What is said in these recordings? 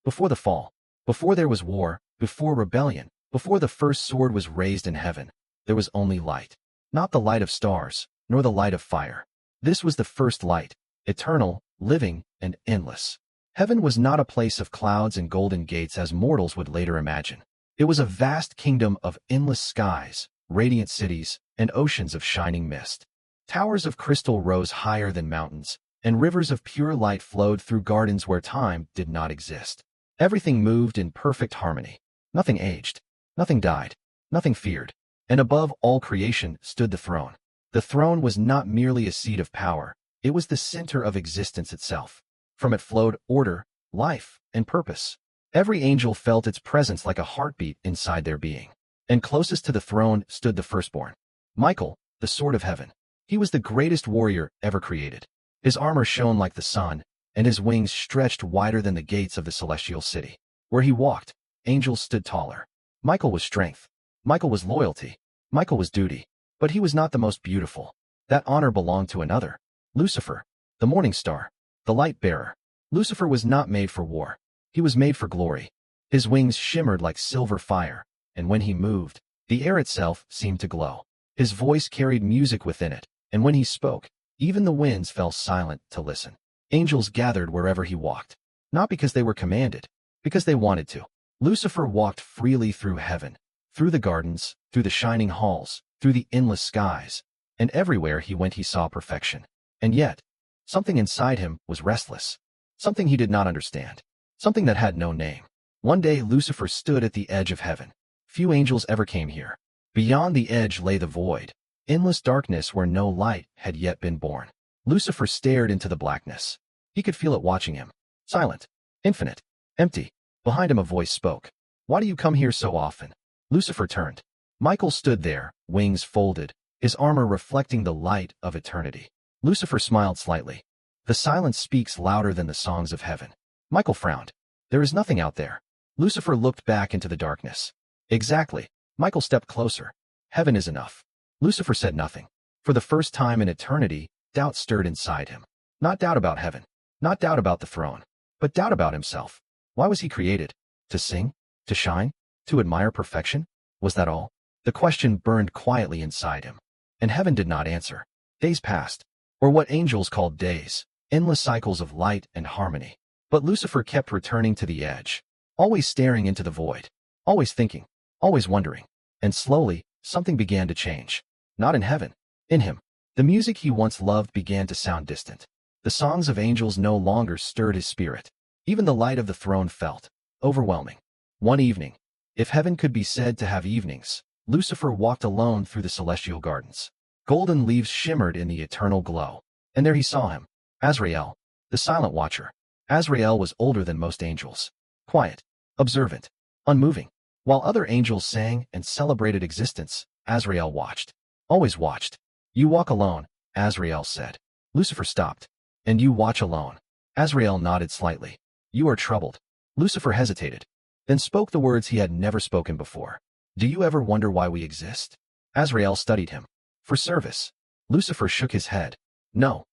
Before the fall, before there was war, before rebellion, before the first sword was raised in heaven, there was only light. Not the light of stars, nor the light of fire. This was the first light, eternal, living, and endless. Heaven was not a place of clouds and golden gates as mortals would later imagine. It was a vast kingdom of endless skies, radiant cities, and oceans of shining mist. Towers of crystal rose higher than mountains, and rivers of pure light flowed through gardens where time did not exist. Everything moved in perfect harmony. Nothing aged, nothing died, nothing feared, and above all creation stood the throne. The throne was not merely a seat of power, it was the center of existence itself. From it flowed order, life, and purpose. Every angel felt its presence like a heartbeat inside their being. And closest to the throne stood the firstborn, Michael, the sword of heaven. He was the greatest warrior ever created. His armor shone like the sun, and his wings stretched wider than the gates of the celestial city. Where he walked, angels stood taller. Michael was strength. Michael was loyalty. Michael was duty. But he was not the most beautiful. That honor belonged to another, Lucifer, the morning star, the light bearer. Lucifer was not made for war. He was made for glory. His wings shimmered like silver fire, and when he moved, the air itself seemed to glow. His voice carried music within it, and when he spoke, even the winds fell silent to listen. Angels gathered wherever he walked, not because they were commanded, because they wanted to. Lucifer walked freely through heaven, through the gardens, through the shining halls, through the endless skies, and everywhere he went he saw perfection. And yet, something inside him was restless, something he did not understand, something that had no name. One day Lucifer stood at the edge of heaven. Few angels ever came here. Beyond the edge lay the void, endless darkness where no light had yet been born. Lucifer stared into the blackness. He could feel it watching him. Silent, infinite, empty. Behind him a voice spoke. "Why do you come here so often?" Lucifer turned. Michael stood there, wings folded, his armor reflecting the light of eternity. Lucifer smiled slightly. "The silence speaks louder than the songs of heaven." Michael frowned. "There is nothing out there." Lucifer looked back into the darkness. "Exactly." Michael stepped closer. "Heaven is enough." Lucifer said nothing. For the first time in eternity, doubt stirred inside him. Not doubt about heaven, not doubt about the throne, but doubt about himself. Why was he created? To sing? To shine? To admire perfection? Was that all? The question burned quietly inside him. And heaven did not answer. Days passed, or what angels called days, endless cycles of light and harmony. But Lucifer kept returning to the edge, always staring into the void, always thinking, always wondering. And slowly, something began to change. Not in heaven, in him. The music he once loved began to sound distant. The songs of angels no longer stirred his spirit. Even the light of the throne felt overwhelming. One evening, if heaven could be said to have evenings, Lucifer walked alone through the celestial gardens. Golden leaves shimmered in the eternal glow. And there he saw him, Azrael, the silent watcher. Azrael was older than most angels. Quiet, observant, unmoving. While other angels sang and celebrated existence, Azrael watched. Always watched. "You walk alone," Azrael said. Lucifer stopped. "And you watch alone." Azrael nodded slightly. "You are troubled." Lucifer hesitated, then spoke the words he had never spoken before. "Do you ever wonder why we exist?" Azrael studied him. "For service." Lucifer shook his head. "No."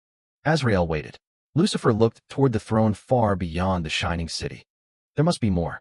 Azrael waited. Lucifer looked toward the throne far beyond the shining city. "There must be more."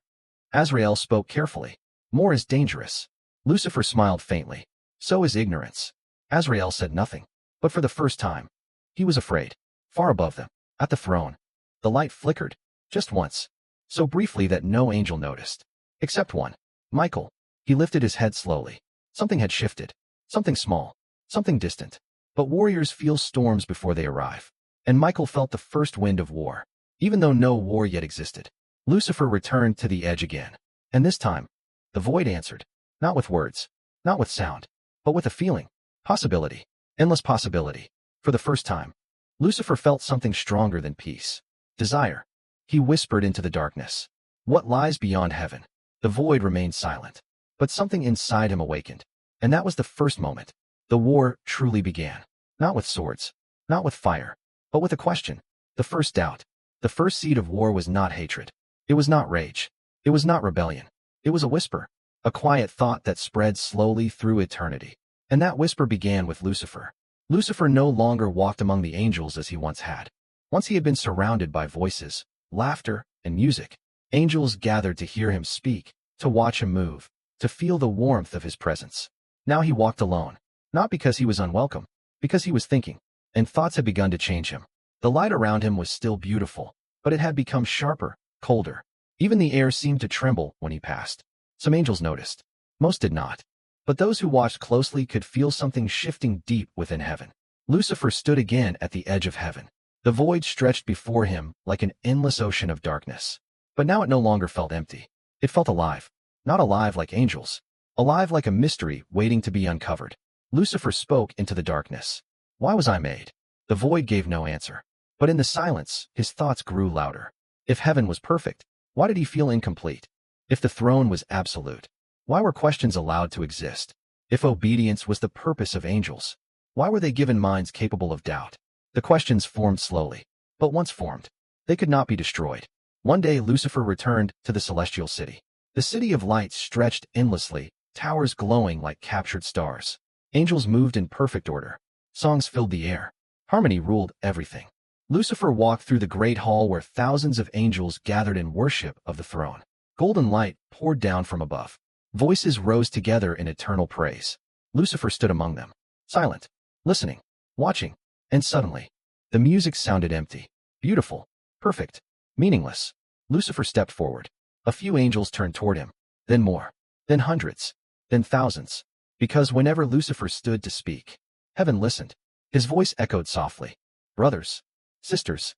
Azrael spoke carefully. "More is dangerous." Lucifer smiled faintly. "So is ignorance." Azrael said nothing. But for the first time, he was afraid. Far above them, at the throne, the light flickered, just once, so briefly that no angel noticed. Except one. Michael. He lifted his head slowly. Something had shifted. Something small. Something distant. But warriors feel storms before they arrive. And Michael felt the first wind of war, even though no war yet existed. Lucifer returned to the edge again. And this time, the void answered. Not with words, not with sound, but with a feeling. Possibility. Endless possibility. For the first time, Lucifer felt something stronger than peace. Desire. He whispered into the darkness. What lies beyond heaven? The void remained silent. But something inside him awakened. And that was the first moment. The war truly began. Not with swords, not with fire, but with a question. The first doubt. The first seed of war was not hatred. It was not rage. It was not rebellion. It was a whisper. A quiet thought that spread slowly through eternity. And that whisper began with Lucifer. Lucifer no longer walked among the angels as he once had. Once he had been surrounded by voices, laughter, and music. Angels gathered to hear him speak, to watch him move, to feel the warmth of his presence. Now he walked alone, not because he was unwelcome, because he was thinking, and thoughts had begun to change him. The light around him was still beautiful, but it had become sharper, colder. Even the air seemed to tremble when he passed. Some angels noticed. Most did not. But those who watched closely could feel something shifting deep within heaven. Lucifer stood again at the edge of heaven. The void stretched before him like an endless ocean of darkness. But now it no longer felt empty. It felt alive. Not alive like angels. Alive like a mystery waiting to be uncovered. Lucifer spoke into the darkness. Why was I made? The void gave no answer. But in the silence, his thoughts grew louder. If heaven was perfect, why did he feel incomplete? If the throne was absolute, why were questions allowed to exist? If obedience was the purpose of angels, why were they given minds capable of doubt? The questions formed slowly, but once formed, they could not be destroyed. One day Lucifer returned to the celestial city. The city of light stretched endlessly, towers glowing like captured stars. Angels moved in perfect order. Songs filled the air. Harmony ruled everything. Lucifer walked through the great hall where thousands of angels gathered in worship of the throne. Golden light poured down from above. Voices rose together in eternal praise. Lucifer stood among them, silent, listening, watching, and suddenly, the music sounded empty, beautiful, perfect, meaningless. Lucifer stepped forward. A few angels turned toward him, then more, then hundreds, then thousands, because whenever Lucifer stood to speak, heaven listened. His voice echoed softly. Brothers, sisters.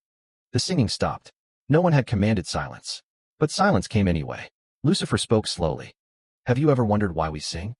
The singing stopped. No one had commanded silence. But silence came anyway. Lucifer spoke slowly. Have you ever wondered why we sing?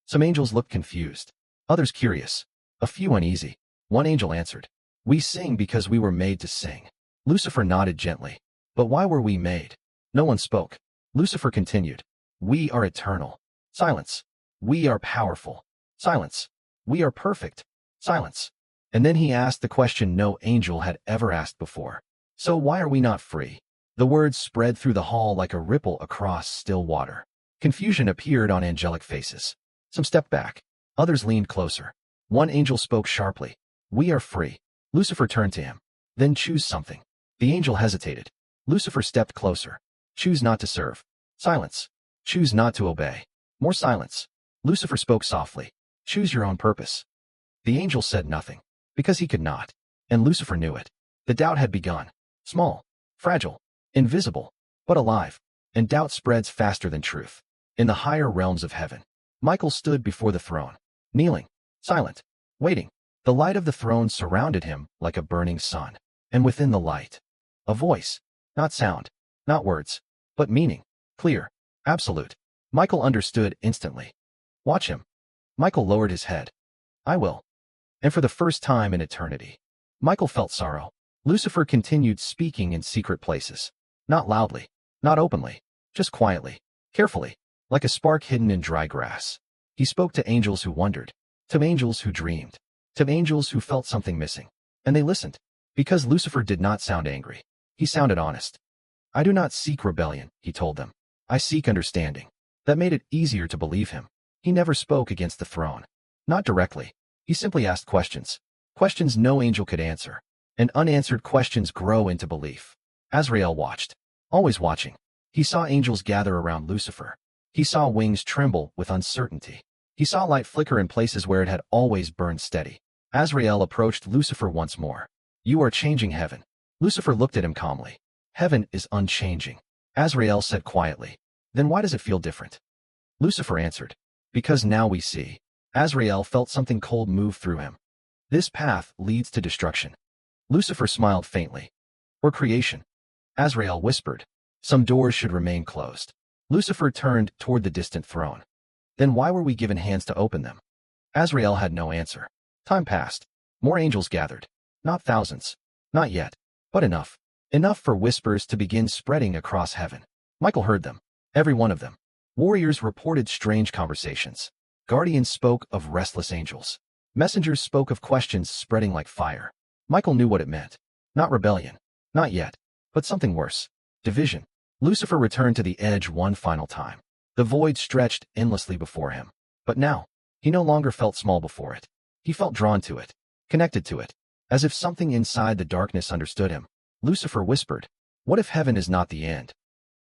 Some angels looked confused. Others curious. A few uneasy. One angel answered. We sing because we were made to sing. Lucifer nodded gently. But why were we made? No one spoke. Lucifer continued. We are eternal. Silence. We are powerful. Silence. We are perfect. Silence. And then he asked the question no angel had ever asked before. So why are we not free? The words spread through the hall like a ripple across still water. Confusion appeared on angelic faces. Some stepped back. Others leaned closer. One angel spoke sharply. We are free. Lucifer turned to him. Then choose something. The angel hesitated. Lucifer stepped closer. Choose not to serve. Silence. Choose not to obey. More silence. Lucifer spoke softly. Choose your own purpose. The angel said nothing, because he could not. And Lucifer knew it. The doubt had begun. Small, fragile, invisible, but alive. And doubt spreads faster than truth. In the higher realms of heaven, Michael stood before the throne, kneeling, silent, waiting. The light of the throne surrounded him like a burning sun. And within the light, a voice, not sound, not words, but meaning, clear, absolute. Michael understood instantly. Watch him. Michael lowered his head. I will. And for the first time in eternity, Michael felt sorrow. Lucifer continued speaking in secret places. Not loudly, not openly, just quietly, carefully, like a spark hidden in dry grass. He spoke to angels who wondered, to angels who dreamed, to angels who felt something missing. And they listened, because Lucifer did not sound angry. He sounded honest. I do not seek rebellion, he told them. I seek understanding. That made it easier to believe him. He never spoke against the throne. Not directly. He simply asked questions. Questions no angel could answer. And unanswered questions grow into belief. Azrael watched. Always watching. He saw angels gather around Lucifer. He saw wings tremble with uncertainty. He saw light flicker in places where it had always burned steady. Azrael approached Lucifer once more. You are changing heaven. Lucifer looked at him calmly. Heaven is unchanging. Azrael said quietly. Then why does it feel different? Lucifer answered. Because now we see. Azrael felt something cold move through him. This path leads to destruction. Lucifer smiled faintly. Or creation. Azrael whispered. Some doors should remain closed. Lucifer turned toward the distant throne. Then why were we given hands to open them? Azrael had no answer. Time passed. More angels gathered. Not thousands. Not yet. But enough. Enough for whispers to begin spreading across heaven. Michael heard them. Every one of them. Warriors reported strange conversations. Guardians spoke of restless angels. Messengers spoke of questions spreading like fire. Michael knew what it meant. Not rebellion. Not yet. But something worse. Division. Lucifer returned to the edge one final time. The void stretched endlessly before him. But now, he no longer felt small before it. He felt drawn to it. Connected to it. As if something inside the darkness understood him. Lucifer whispered. What if heaven is not the end?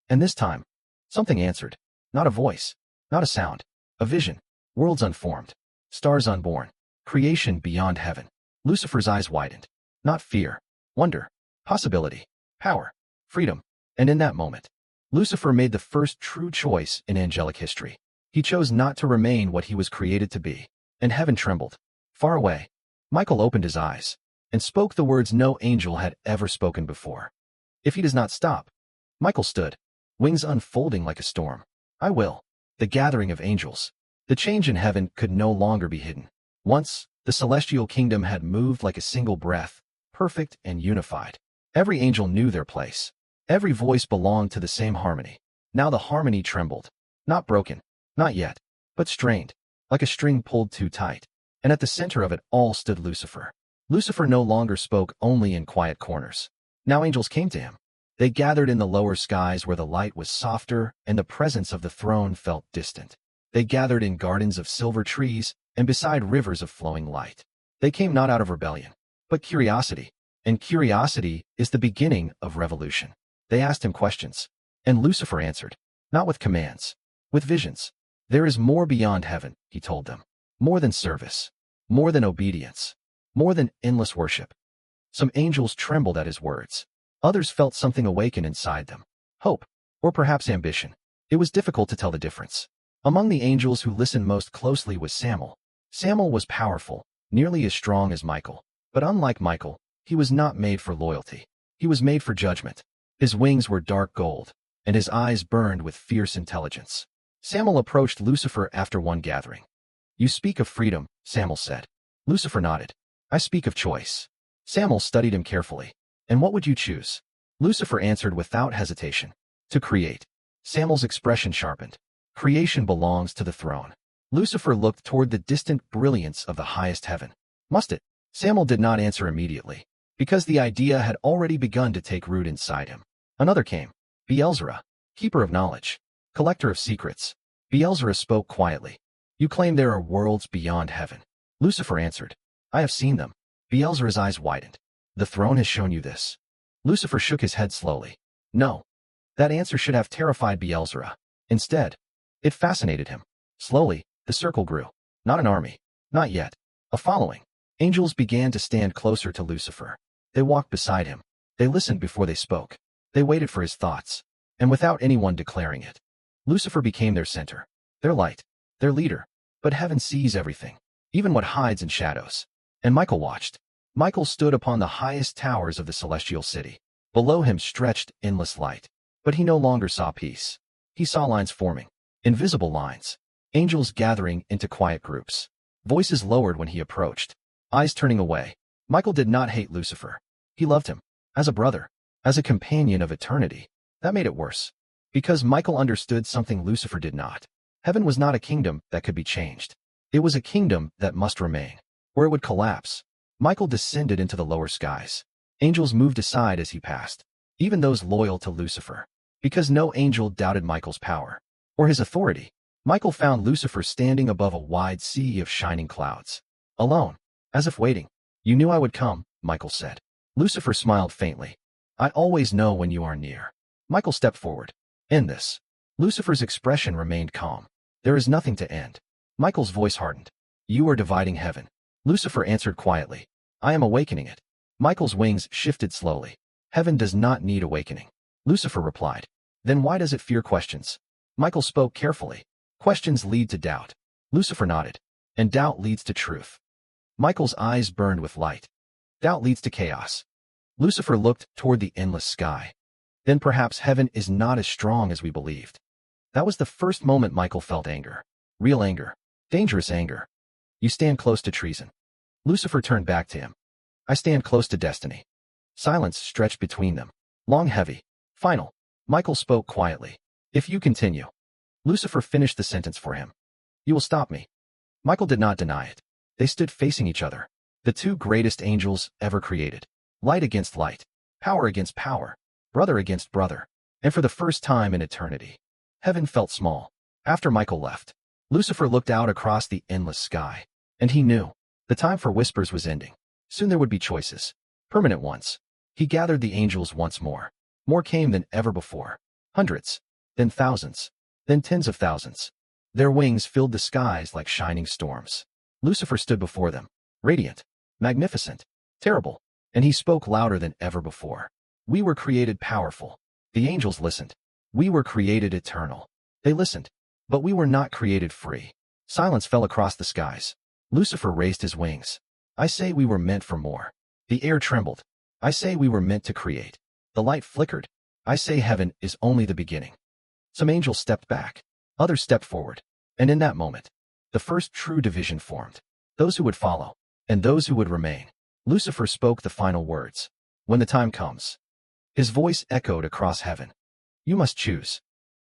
And this time, something answered. Not a voice, not a sound, a vision, worlds unformed, stars unborn, creation beyond heaven. Lucifer's eyes widened. Not fear, wonder, possibility, power, freedom. And in that moment, Lucifer made the first true choice in angelic history. He chose not to remain what he was created to be. And heaven trembled. Far away, Michael opened his eyes and spoke the words no angel had ever spoken before. If he does not stop, Michael stood, wings unfolding like a storm. I will. The gathering of angels. The change in heaven could no longer be hidden. Once, the celestial kingdom had moved like a single breath, perfect and unified. Every angel knew their place. Every voice belonged to the same harmony. Now the harmony trembled. Not broken, not yet, but strained, like a string pulled too tight. And at the center of it all stood Lucifer. Lucifer no longer spoke only in quiet corners. Now angels came to him. They gathered in the lower skies where the light was softer and the presence of the throne felt distant. They gathered in gardens of silver trees and beside rivers of flowing light. They came not out of rebellion, but curiosity. And curiosity is the beginning of revolution. They asked him questions, and Lucifer answered, not with commands, with visions. There is more beyond heaven, he told them. More than service, more than obedience, more than endless worship. Some angels trembled at his words. Others felt something awaken inside them. Hope, or perhaps ambition. It was difficult to tell the difference. Among the angels who listened most closely was Samael. Samael was powerful, nearly as strong as Michael. But unlike Michael, he was not made for loyalty. He was made for judgment. His wings were dark gold, and his eyes burned with fierce intelligence. Samael approached Lucifer after one gathering. You speak of freedom, Samael said. Lucifer nodded. I speak of choice. Samael studied him carefully. And what would you choose? Lucifer answered without hesitation. To create. Samael's expression sharpened. Creation belongs to the throne. Lucifer looked toward the distant brilliance of the highest heaven. Must it? Samael did not answer immediately, because the idea had already begun to take root inside him. Another came. Beelzerah, keeper of knowledge, collector of secrets. Beelzerah spoke quietly. You claim there are worlds beyond heaven. Lucifer answered. I have seen them. Beelzerah's eyes widened. The throne has shown you this. Lucifer shook his head slowly. No. That answer should have terrified Beelzerah. Instead, it fascinated him. Slowly, the circle grew. Not an army. Not yet. A following. Angels began to stand closer to Lucifer. They walked beside him. They listened before they spoke. They waited for his thoughts. And without anyone declaring it, Lucifer became their center, their light, their leader. But heaven sees everything, even what hides in shadows. And Michael watched. Michael stood upon the highest towers of the celestial city. Below him stretched endless light. But he no longer saw peace. He saw lines forming, invisible lines, angels gathering into quiet groups. Voices lowered when he approached, eyes turning away. Michael did not hate Lucifer. He loved him, as a brother, as a companion of eternity. That made it worse, because Michael understood something Lucifer did not. Heaven was not a kingdom that could be changed. It was a kingdom that must remain, or it would collapse. Michael descended into the lower skies. Angels moved aside as he passed, even those loyal to Lucifer, because no angel doubted Michael's power or his authority. Michael found Lucifer standing above a wide sea of shining clouds, alone, as if waiting. You knew I would come, Michael said. Lucifer smiled faintly. I always know when you are near. Michael stepped forward. End this. Lucifer's expression remained calm. There is nothing to end. Michael's voice hardened. You are dividing heaven. Lucifer answered quietly. I am awakening it. Michael's wings shifted slowly. Heaven does not need awakening. Lucifer replied. Then why does it fear questions? Michael spoke carefully. Questions lead to doubt. Lucifer nodded. And doubt leads to truth. Michael's eyes burned with light. Doubt leads to chaos. Lucifer looked toward the endless sky. Then perhaps heaven is not as strong as we believed. That was the first moment Michael felt anger. Real anger. Dangerous anger. You stand close to treason. Lucifer turned back to him. I stand close to destiny. Silence stretched between them. Long, heavy. Final. Michael spoke quietly. If you continue. Lucifer finished the sentence for him. You will stop me. Michael did not deny it. They stood facing each other. The two greatest angels ever created. Light against light. Power against power. Brother against brother. And for the first time in eternity, heaven felt small. After Michael left, Lucifer looked out across the endless sky. And he knew. The time for whispers was ending. Soon there would be choices. Permanent ones. He gathered the angels once more. More came than ever before. Hundreds, then thousands, then tens of thousands. Their wings filled the skies like shining storms. Lucifer stood before them, radiant, magnificent, terrible, and he spoke louder than ever before. We were created powerful. The angels listened. We were created eternal. They listened, but we were not created free. Silence fell across the skies. Lucifer raised his wings. I say we were meant for more. The air trembled. I say we were meant to create. The light flickered. I say heaven is only the beginning. Some angels stepped back. Others stepped forward. And in that moment, the first true division formed. Those who would follow, and those who would remain. Lucifer spoke the final words. When the time comes. His voice echoed across heaven. You must choose.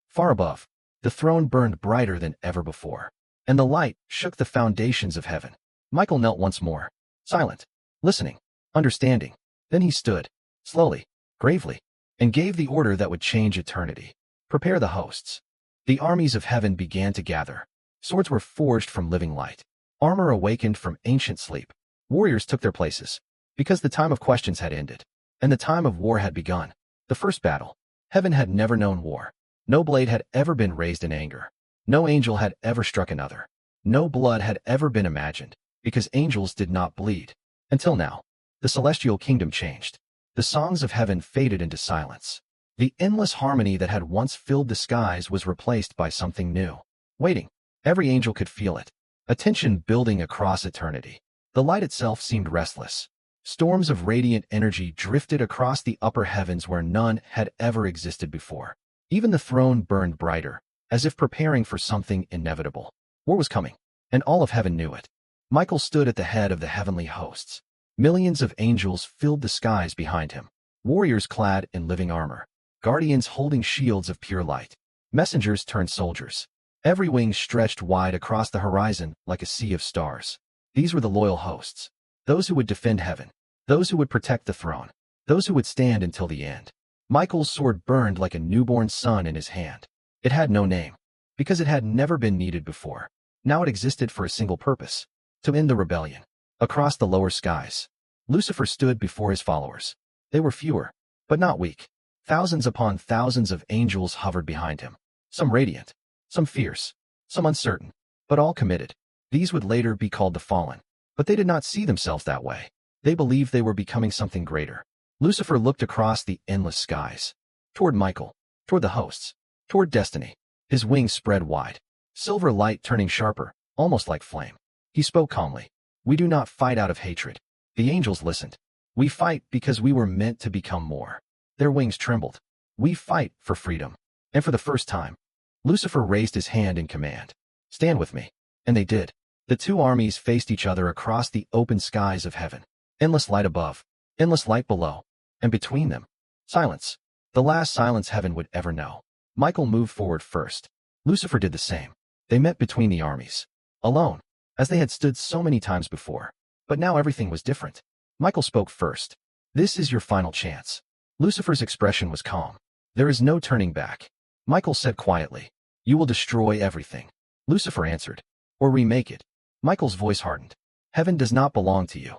Far above, the throne burned brighter than ever before, and the light shook the foundations of heaven. Michael knelt once more, silent, listening, understanding. Then he stood, slowly, gravely, and gave the order that would change eternity. Prepare the hosts. The armies of heaven began to gather. Swords were forged from living light. Armor awakened from ancient sleep. Warriors took their places, because the time of questions had ended, and the time of war had begun. The first battle. Heaven had never known war. No blade had ever been raised in anger. No angel had ever struck another. No blood had ever been imagined, because angels did not bleed. Until now, the celestial kingdom changed. The songs of heaven faded into silence. The endless harmony that had once filled the skies was replaced by something new. Waiting. Every angel could feel it. A tension building across eternity. The light itself seemed restless. Storms of radiant energy drifted across the upper heavens where none had ever existed before. Even the throne burned brighter, as if preparing for something inevitable. War was coming, and all of heaven knew it. Michael stood at the head of the heavenly hosts. Millions of angels filled the skies behind him. Warriors clad in living armor. Guardians holding shields of pure light. Messengers turned soldiers. Every wing stretched wide across the horizon like a sea of stars. These were the loyal hosts. Those who would defend heaven. Those who would protect the throne. Those who would stand until the end. Michael's sword burned like a newborn sun in his hand. It had no name, because it had never been needed before. Now it existed for a single purpose. To end the rebellion. Across the lower skies, Lucifer stood before his followers. They were fewer, but not weak. Thousands upon thousands of angels hovered behind him. Some radiant, some fierce, some uncertain, but all committed. These would later be called the fallen. But they did not see themselves that way. They believed they were becoming something greater. Lucifer looked across the endless skies. Toward Michael. Toward the hosts. Toward destiny. His wings spread wide. Silver light turning sharper, almost like flame. He spoke calmly. We do not fight out of hatred. The angels listened. We fight because we were meant to become more. Their wings trembled. We fight for freedom. And for the first time, Lucifer raised his hand in command. Stand with me. And they did. The two armies faced each other across the open skies of heaven. Endless light above, endless light below, and between them, silence. The last silence heaven would ever know. Michael moved forward first. Lucifer did the same. They met between the armies. Alone, as they had stood so many times before. But now everything was different. Michael spoke first. This is your final chance. Lucifer's expression was calm. There is no turning back. Michael said quietly, you will destroy everything. Lucifer answered, or remake it. Michael's voice hardened. Heaven does not belong to you.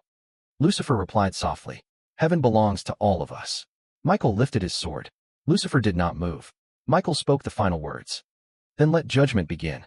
Lucifer replied softly, heaven belongs to all of us. Michael lifted his sword. Lucifer did not move. Michael spoke the final words. Then let judgment begin.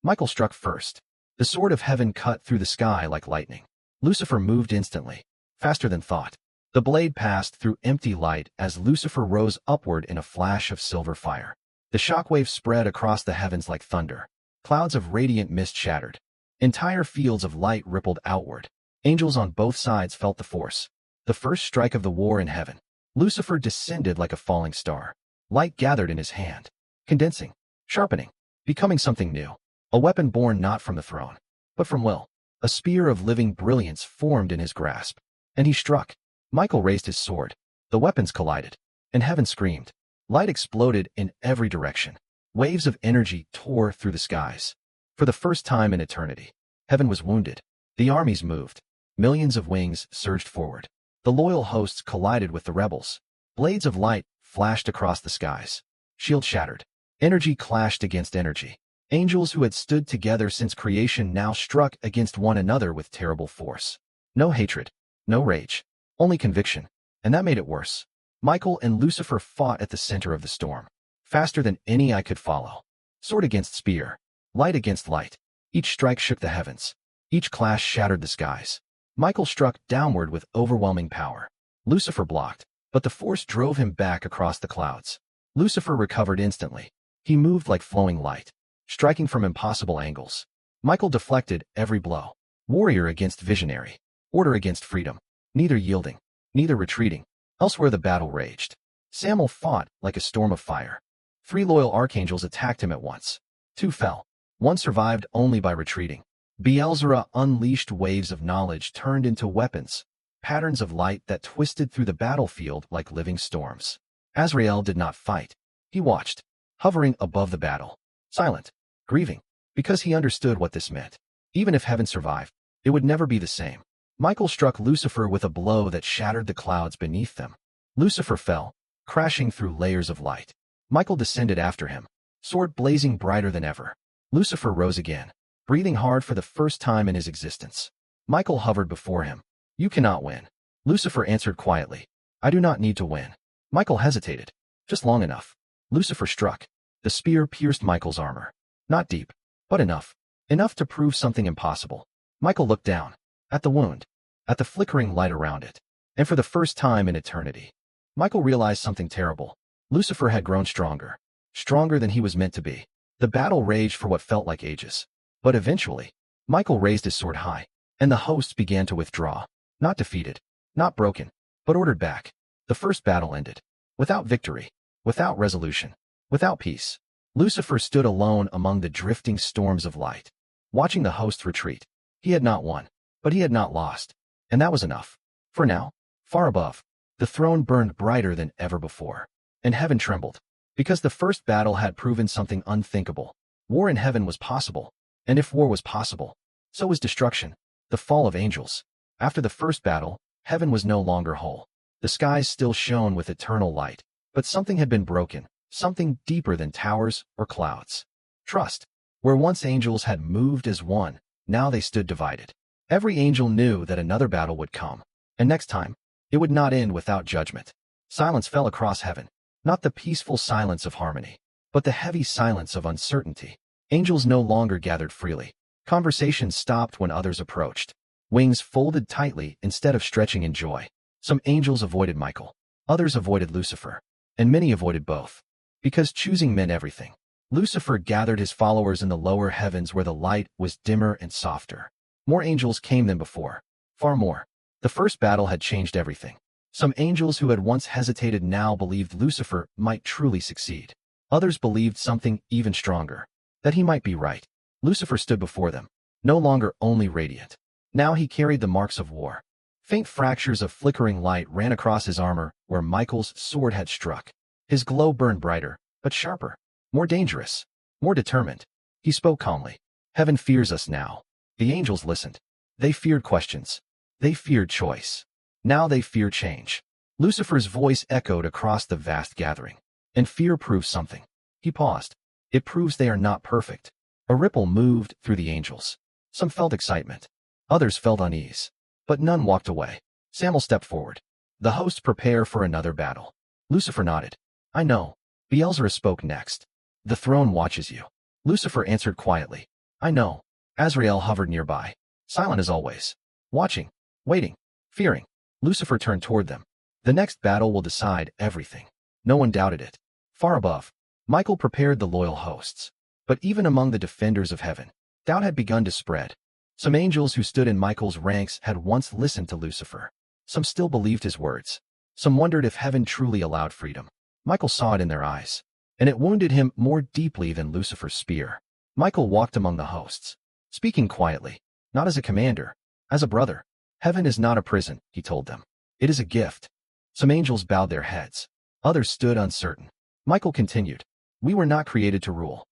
Michael struck first. The sword of heaven cut through the sky like lightning. Lucifer moved instantly, faster than thought. The blade passed through empty light as Lucifer rose upward in a flash of silver fire. The shockwave spread across the heavens like thunder. Clouds of radiant mist shattered. Entire fields of light rippled outward. Angels on both sides felt the force. The first strike of the war in heaven. Lucifer descended like a falling star. Light gathered in his hand, condensing, sharpening, becoming something new. A weapon born not from the throne, but from will. A spear of living brilliance formed in his grasp. And he struck. Michael raised his sword. The weapons collided, and heaven screamed. Light exploded in every direction. Waves of energy tore through the skies. For the first time in eternity, heaven was wounded. The armies moved. Millions of wings surged forward. The loyal hosts collided with the rebels. Blades of light flashed across the skies. Shields shattered. Energy clashed against energy. Angels who had stood together since creation now struck against one another with terrible force. No hatred, no rage, only conviction. And that made it worse. Michael and Lucifer fought at the center of the storm. faster than any I could follow. Sword against spear, light against light. Each strike shook the heavens. Each clash shattered the skies. Michael struck downward with overwhelming power. Lucifer blocked, but the force drove him back across the clouds. Lucifer recovered instantly. He moved like flowing light, striking from impossible angles. Michael deflected every blow. Warrior against visionary. Order against freedom. Neither yielding, neither retreating. Elsewhere the battle raged. Samael fought like a storm of fire. 3 loyal archangels attacked him at once. 2 fell. 1 survived only by retreating. Beelzebub unleashed waves of knowledge turned into weapons, patterns of light that twisted through the battlefield like living storms. Azrael did not fight. He watched, hovering above the battle, silent, grieving, because he understood what this meant. Even if heaven survived, it would never be the same. Michael struck Lucifer with a blow that shattered the clouds beneath them. Lucifer fell, crashing through layers of light. Michael descended after him, sword blazing brighter than ever. Lucifer rose again, breathing hard for the first time in his existence. Michael hovered before him. You cannot win. Lucifer answered quietly. I do not need to win. Michael hesitated. Just long enough. Lucifer struck. The spear pierced Michael's armor. Not deep, but enough. Enough to prove something impossible. Michael looked down. At the wound. At the flickering light around it. And for the first time in eternity, Michael realized something terrible. Lucifer had grown stronger. Stronger than he was meant to be. The battle raged for what felt like ages. But eventually, Michael raised his sword high, and the hosts began to withdraw. Not defeated, not broken, but ordered back. The first battle ended. Without victory, without resolution, without peace. Lucifer stood alone among the drifting storms of light, watching the hosts retreat. He had not won, but he had not lost. And that was enough. For now, far above, the throne burned brighter than ever before. And heaven trembled, because the first battle had proven something unthinkable. War in heaven was possible. And if war was possible, so was destruction, the fall of angels. After the first battle, heaven was no longer whole. The skies still shone with eternal light, but something had been broken, something deeper than towers or clouds. Trust. Where once angels had moved as one, now they stood divided. Every angel knew that another battle would come, and next time, it would not end without judgment. Silence fell across heaven, not the peaceful silence of harmony, but the heavy silence of uncertainty. Angels no longer gathered freely. Conversations stopped when others approached. Wings folded tightly instead of stretching in joy. Some angels avoided Michael. Others avoided Lucifer. And many avoided both. Because choosing meant everything. Lucifer gathered his followers in the lower heavens where the light was dimmer and softer. More angels came than before. Far more. The first battle had changed everything. Some angels who had once hesitated now believed Lucifer might truly succeed. Others believed something even stronger. That he might be right. Lucifer stood before them, no longer only radiant. Now he carried the marks of war. Faint fractures of flickering light ran across his armor where Michael's sword had struck. His glow burned brighter, but sharper, more dangerous, more determined. He spoke calmly. Heaven fears us now. The angels listened. They feared questions. They feared choice. Now they fear change. Lucifer's voice echoed across the vast gathering. And fear proves something. He paused. It proves they are not perfect. A ripple moved through the angels. Some felt excitement. Others felt unease. But none walked away. Samael stepped forward. The hosts prepare for another battle. Lucifer nodded. I know. Beelzebub spoke next. The throne watches you. Lucifer answered quietly. I know. Azrael hovered nearby. Silent as always. Watching. Waiting. Fearing. Lucifer turned toward them. The next battle will decide everything. No one doubted it. Far above, Michael prepared the loyal hosts. But even among the defenders of heaven, doubt had begun to spread. Some angels who stood in Michael's ranks had once listened to Lucifer. Some still believed his words. Some wondered if heaven truly allowed freedom. Michael saw it in their eyes, and it wounded him more deeply than Lucifer's spear. Michael walked among the hosts, speaking quietly, not as a commander, as a brother. Heaven is not a prison, he told them. It is a gift. Some angels bowed their heads. Others stood uncertain. Michael continued. We were not created to rule.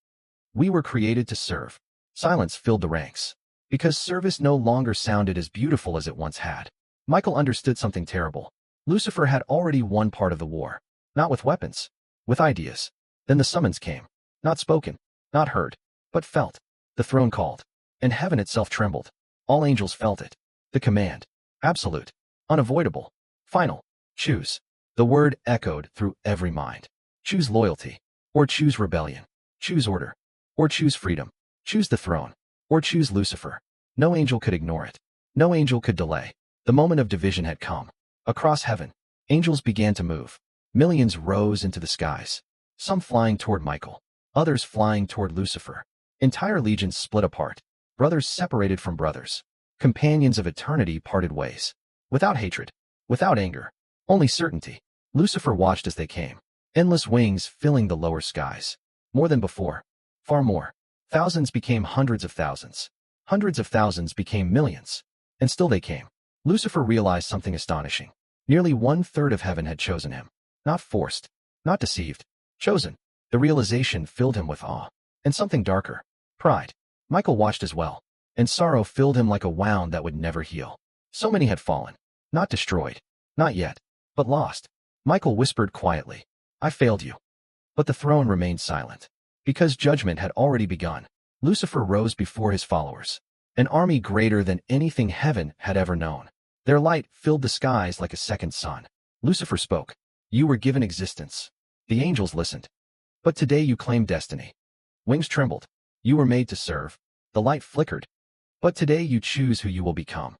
We were created to serve. Silence filled the ranks. Because service no longer sounded as beautiful as it once had. Michael understood something terrible. Lucifer had already won part of the war. Not with weapons. With ideas. Then the summons came. Not spoken. Not heard. But felt. The throne called. And heaven itself trembled. All angels felt it. The command. Absolute. Unavoidable. Final. Choose. The word echoed through every mind. Choose loyalty. or choose rebellion. Choose order, or choose freedom. Choose the throne, or choose Lucifer. No angel could ignore it. No angel could delay. The moment of division had come. Across heaven, angels began to move. Millions rose into the skies, some flying toward Michael, others flying toward Lucifer. Entire legions split apart, brothers separated from brothers. Companions of eternity parted ways. Without hatred, without anger, only certainty. Lucifer watched as they came, endless wings filling the lower skies. More than before, far more. Thousands became hundreds of thousands. Hundreds of thousands became millions. And still they came. Lucifer realized something astonishing. Nearly 1/3 of heaven had chosen him. Not forced, not deceived, chosen. The realization filled him with awe. And something darker, pride. Michael watched as well, and sorrow filled him like a wound that would never heal. So many had fallen, not destroyed, not yet, but lost. Michael whispered quietly, I failed you. But the throne remained silent. Because judgment had already begun, Lucifer rose before his followers, an army greater than anything heaven had ever known. Their light filled the skies like a second sun. Lucifer spoke. You were given existence. The angels listened. But today you claim destiny. Wings trembled. You were made to serve. The light flickered. But today you choose who you will become.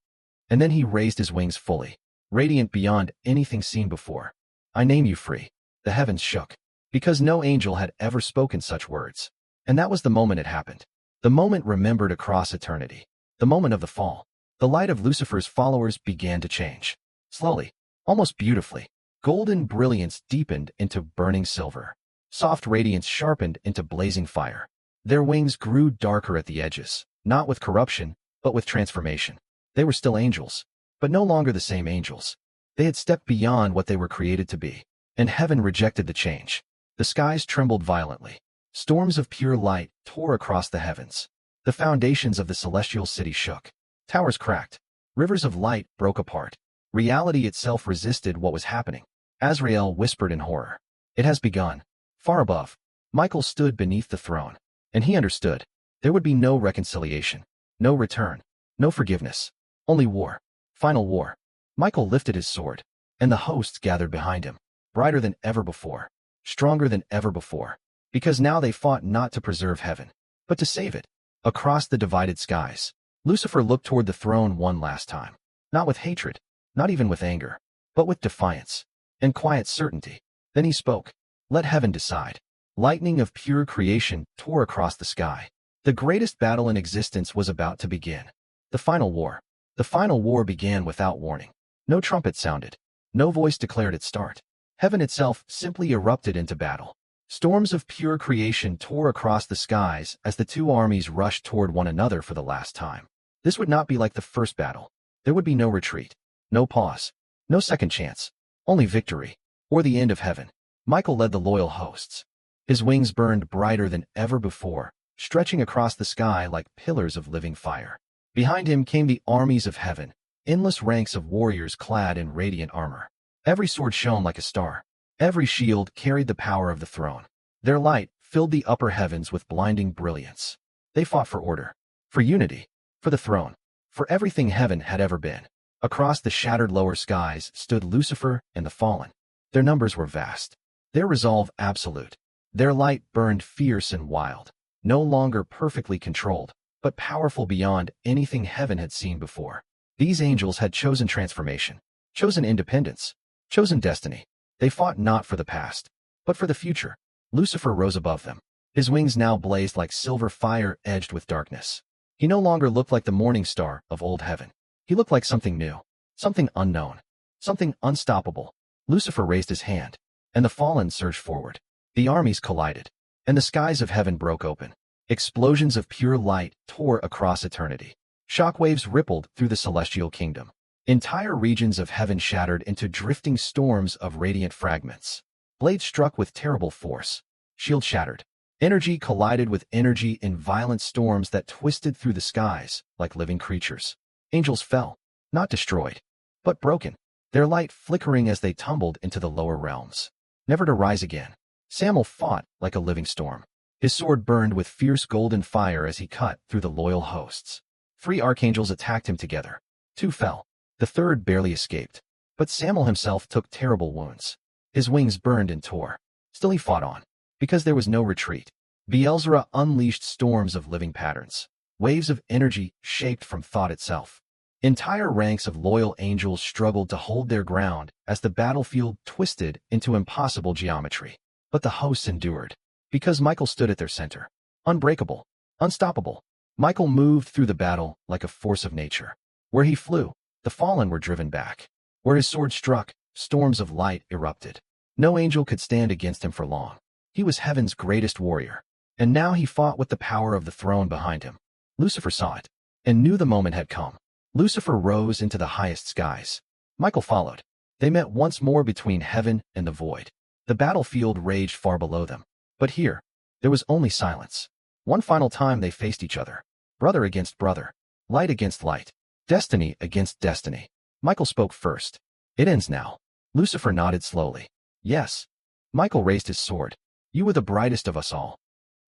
And then he raised his wings fully, radiant beyond anything seen before. I name you free. The heavens shook, because no angel had ever spoken such words. And that was the moment it happened. The moment remembered across eternity. The moment of the fall. The light of Lucifer's followers began to change. Slowly, almost beautifully. Golden brilliance deepened into burning silver. Soft radiance sharpened into blazing fire. Their wings grew darker at the edges, not with corruption, but with transformation. They were still angels, but no longer the same angels. They had stepped beyond what they were created to be, and heaven rejected the change. The skies trembled violently. Storms of pure light tore across the heavens. The foundations of the celestial city shook. Towers cracked. Rivers of light broke apart. Reality itself resisted what was happening. Azrael whispered in horror. It has begun. Far above, Michael stood beneath the throne, and he understood. There would be no reconciliation, no return, no forgiveness, only war. Final war. Michael lifted his sword, and the hosts gathered behind him, brighter than ever before, stronger than ever before, because now they fought not to preserve heaven, but to save it. Across the divided skies, Lucifer looked toward the throne one last time, not with hatred, not even with anger, but with defiance and quiet certainty. Then he spoke. Let heaven decide. Lightning of pure creation tore across the sky. The greatest battle in existence was about to begin. The final war. The final war began without warning. No trumpet sounded. No voice declared its start. Heaven itself simply erupted into battle. Storms of pure creation tore across the skies as the two armies rushed toward one another for the last time. This would not be like the first battle. There would be no retreat, no pause, no second chance, only victory, or the end of heaven. Michael led the loyal hosts. His wings burned brighter than ever before, stretching across the sky like pillars of living fire. Behind him came the armies of heaven, endless ranks of warriors clad in radiant armor. Every sword shone like a star. Every shield carried the power of the throne. Their light filled the upper heavens with blinding brilliance. They fought for order, for unity, for the throne, for everything heaven had ever been. Across the shattered lower skies stood Lucifer and the fallen. Their numbers were vast, their resolve absolute. Their light burned fierce and wild, no longer perfectly controlled, but powerful beyond anything heaven had seen before. These angels had chosen transformation, chosen independence, chosen destiny. They fought not for the past, but for the future. Lucifer rose above them. His wings now blazed like silver fire edged with darkness. He no longer looked like the morning star of old heaven. He looked like something new, something unknown, something unstoppable. Lucifer raised his hand, and the fallen surged forward. The armies collided, and the skies of heaven broke open. Explosions of pure light tore across eternity. Shockwaves rippled through the celestial kingdom. Entire regions of heaven shattered into drifting storms of radiant fragments. Blades struck with terrible force. Shield shattered. Energy collided with energy in violent storms that twisted through the skies like living creatures. Angels fell, not destroyed, but broken, their light flickering as they tumbled into the lower realms, never to rise again. Samael fought like a living storm. His sword burned with fierce golden fire as he cut through the loyal hosts. 3 archangels attacked him together. 2 fell. The third barely escaped. But Samael himself took terrible wounds. His wings burned and tore. Still he fought on, Because there was no retreat. Beelzebub unleashed storms of living patterns, waves of energy shaped from thought itself. Entire ranks of loyal angels struggled to hold their ground as the battlefield twisted into impossible geometry. But the hosts endured, because Michael stood at their center. Unbreakable, unstoppable. Michael moved through the battle like a force of nature. Where he flew, the fallen were driven back. Where his sword struck, storms of light erupted. No angel could stand against him for long. He was heaven's greatest warrior. And now he fought with the power of the throne behind him. Lucifer saw it, and knew the moment had come. Lucifer rose into the highest skies. Michael followed. They met once more between heaven and the void. The battlefield raged far below them. But here, there was only silence. One final time they faced each other. Brother against brother. Light against light. Destiny against destiny. Michael spoke first. It ends now. Lucifer nodded slowly. Yes. Michael raised his sword. You were the brightest of us all.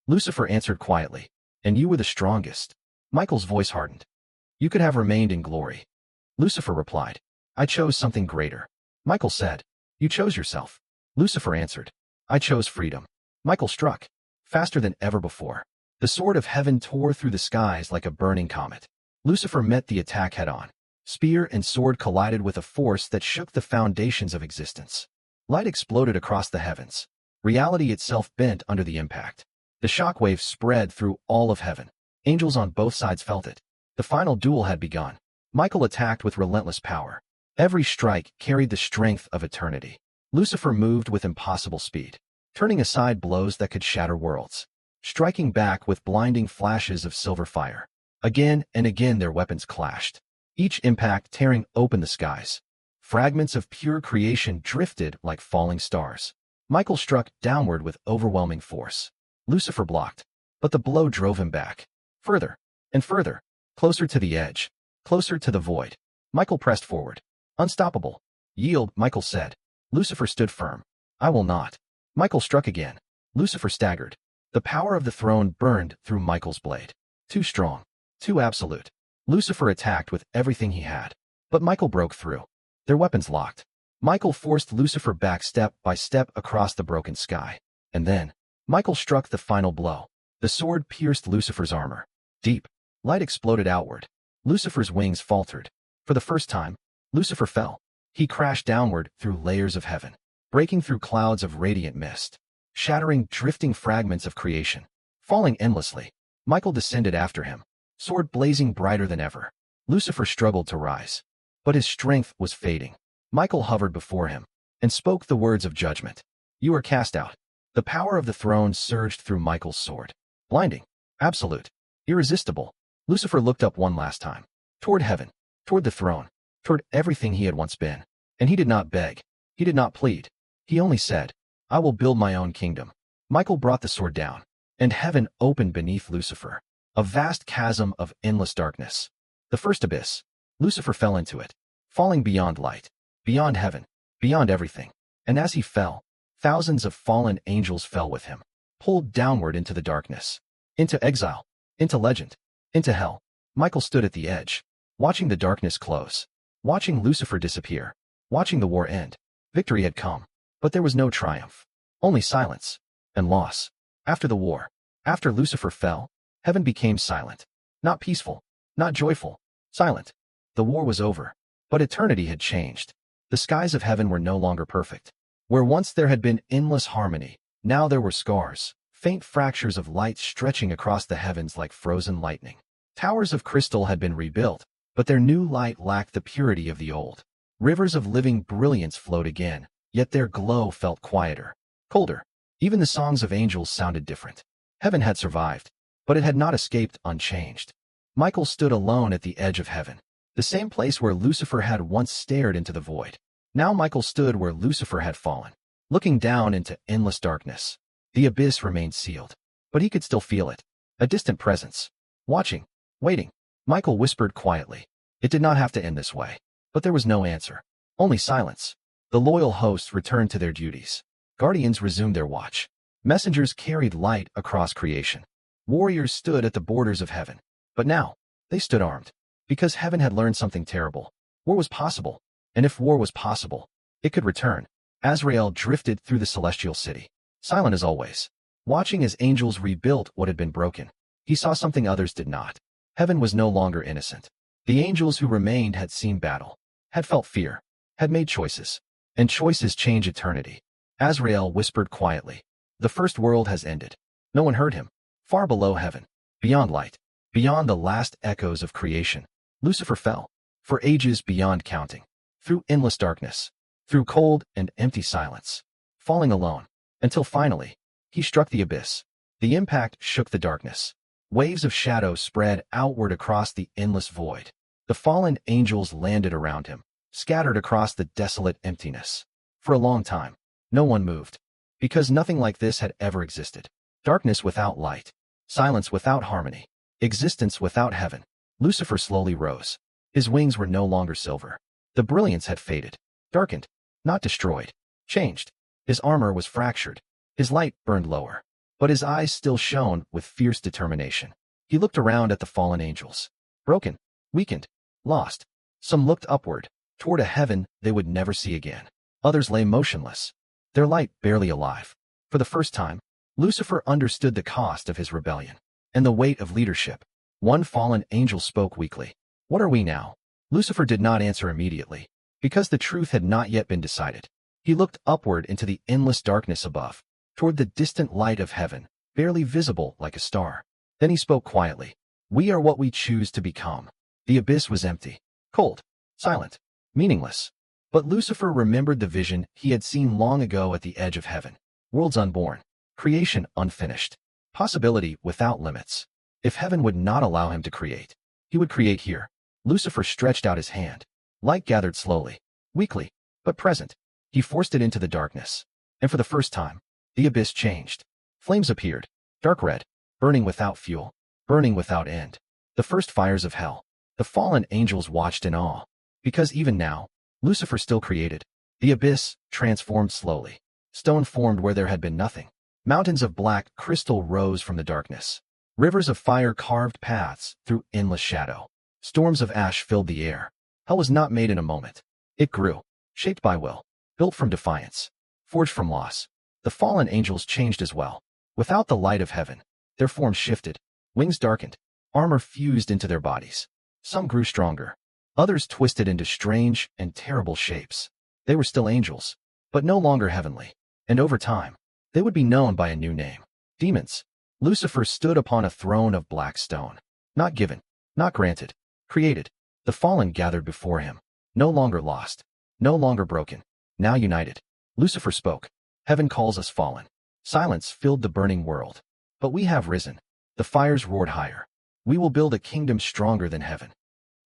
Lucifer answered quietly. And you were the strongest. Michael's voice hardened. You could have remained in glory. Lucifer replied. I chose something greater. Michael said. You chose yourself. Lucifer answered. I chose freedom. Michael struck. Faster than ever before. The sword of heaven tore through the skies like a burning comet. Lucifer met the attack head-on. Spear and sword collided with a force that shook the foundations of existence. Light exploded across the heavens. Reality itself bent under the impact. The shockwave spread through all of heaven. Angels on both sides felt it. The final duel had begun. Michael attacked with relentless power. Every strike carried the strength of eternity. Lucifer moved with impossible speed, turning aside blows that could shatter worlds, striking back with blinding flashes of silver fire. Again and again their weapons clashed, each impact tearing open the skies. Fragments of pure creation drifted like falling stars. Michael struck downward with overwhelming force. Lucifer blocked, but the blow drove him back. Further and further, closer to the edge, closer to the void. Michael pressed forward. Unstoppable. Yield, Michael said. Lucifer stood firm. I will not. Michael struck again. Lucifer staggered. The power of the throne burned through Michael's blade. Too strong. Too absolute. Lucifer attacked with everything he had. But Michael broke through. Their weapons locked. Michael forced Lucifer back step by step across the broken sky. And then, Michael struck the final blow. The sword pierced Lucifer's armor. Deep. Light exploded outward. Lucifer's wings faltered. For the first time, Lucifer fell. He crashed downward through layers of heaven, breaking through clouds of radiant mist, shattering drifting fragments of creation, falling endlessly. Michael descended after him, sword blazing brighter than ever. Lucifer struggled to rise, but his strength was fading. Michael hovered before him and spoke the words of judgment. You are cast out. The power of the throne surged through Michael's sword. Blinding, absolute, irresistible. Lucifer looked up one last time, toward heaven, toward the throne, toward everything he had once been. And he did not beg. He did not plead. He only said, I will build my own kingdom. Michael brought the sword down, and heaven opened beneath Lucifer, a vast chasm of endless darkness. The first abyss. Lucifer fell into it, falling beyond light, beyond heaven, beyond everything. And as he fell, thousands of fallen angels fell with him, pulled downward into the darkness, into exile, into legend, into hell. Michael stood at the edge, watching the darkness close, watching Lucifer disappear, watching the war end. Victory had come, but there was no triumph, only silence and loss. After the war, after Lucifer fell, heaven became silent, not peaceful, not joyful, silent. The war was over, but eternity had changed. The skies of heaven were no longer perfect. Where once there had been endless harmony, now there were scars, faint fractures of light stretching across the heavens like frozen lightning. Towers of crystal had been rebuilt, but their new light lacked the purity of the old. Rivers of living brilliance flowed again, yet their glow felt quieter, colder. Even the songs of angels sounded different. Heaven had survived, but it had not escaped unchanged. Michael stood alone at the edge of heaven, the same place where Lucifer had once stared into the void. Now Michael stood where Lucifer had fallen, looking down into endless darkness. The abyss remained sealed, but he could still feel it, a distant presence, watching, waiting. Michael whispered quietly. It did not have to end this way. But there was no answer, only silence. The loyal hosts returned to their duties. Guardians resumed their watch. Messengers carried light across creation. Warriors stood at the borders of heaven. But now, they stood armed. Because heaven had learned something terrible. War was possible. And if war was possible, it could return. Azrael drifted through the celestial city, silent as always. Watching as angels rebuilt what had been broken, he saw something others did not. Heaven was no longer innocent. The angels who remained had seen battle, had felt fear, had made choices. And choices change eternity. Azrael whispered quietly, "The first world has ended." No one heard him. Far below heaven, beyond light, beyond the last echoes of creation, Lucifer fell, for ages beyond counting, through endless darkness, through cold and empty silence, falling alone, until finally, he struck the abyss. The impact shook the darkness. Waves of shadow spread outward across the endless void. The fallen angels landed around him, scattered across the desolate emptiness. For a long time, no one moved, because nothing like this had ever existed. Darkness without light, silence without harmony, existence without heaven. Lucifer slowly rose. His wings were no longer silver. The brilliance had faded, darkened, not destroyed, changed. His armor was fractured. His light burned lower, but his eyes still shone with fierce determination. He looked around at the fallen angels. Broken, weakened, lost. Some looked upward, toward a heaven they would never see again. Others lay motionless, their light barely alive. For the first time, Lucifer understood the cost of his rebellion and the weight of leadership. One fallen angel spoke weakly. "What are we now?" Lucifer did not answer immediately, because the truth had not yet been decided. He looked upward into the endless darkness above, toward the distant light of heaven, barely visible like a star. Then he spoke quietly. "We are what we choose to become." The abyss was empty, cold, silent, meaningless. But Lucifer remembered the vision he had seen long ago at the edge of heaven. Worlds unborn, creation unfinished, possibility without limits. If heaven would not allow him to create, he would create here. Lucifer stretched out his hand. Light gathered slowly, weakly, but present. He forced it into the darkness. And for the first time, the abyss changed. Flames appeared, dark red, burning without fuel, burning without end. The first fires of hell. The fallen angels watched in awe, because even now, Lucifer still created. The abyss transformed slowly. Stone formed where there had been nothing. Mountains of black crystal rose from the darkness. Rivers of fire carved paths through endless shadow. Storms of ash filled the air. Hell was not made in a moment. It grew, shaped by will, built from defiance, forged from loss. The fallen angels changed as well. Without the light of heaven, their forms shifted, wings darkened, armor fused into their bodies. Some grew stronger. Others twisted into strange and terrible shapes. They were still angels, but no longer heavenly. And over time, they would be known by a new name. Demons. Lucifer stood upon a throne of black stone. Not given, not granted, created. The fallen gathered before him. No longer lost, no longer broken, now united. Lucifer spoke. "Heaven calls us fallen." Silence filled the burning world. "But we have risen." The fires roared higher. "We will build a kingdom stronger than heaven."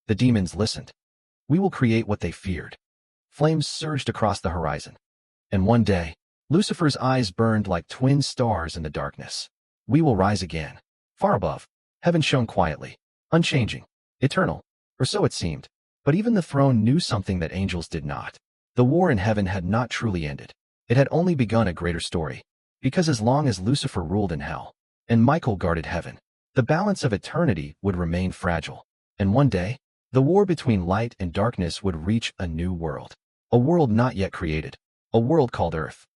The demons listened. "We will create what they feared." Flames surged across the horizon. And one day, Lucifer's eyes burned like twin stars in the darkness. "We will rise again." Far above, heaven shone quietly, unchanging, eternal, or so it seemed. But even the throne knew something that angels did not. The war in heaven had not truly ended. It had only begun a greater story. Because as long as Lucifer ruled in hell, and Michael guarded heaven, the balance of eternity would remain fragile. And one day, the war between light and darkness would reach a new world. A world not yet created. A world called Earth.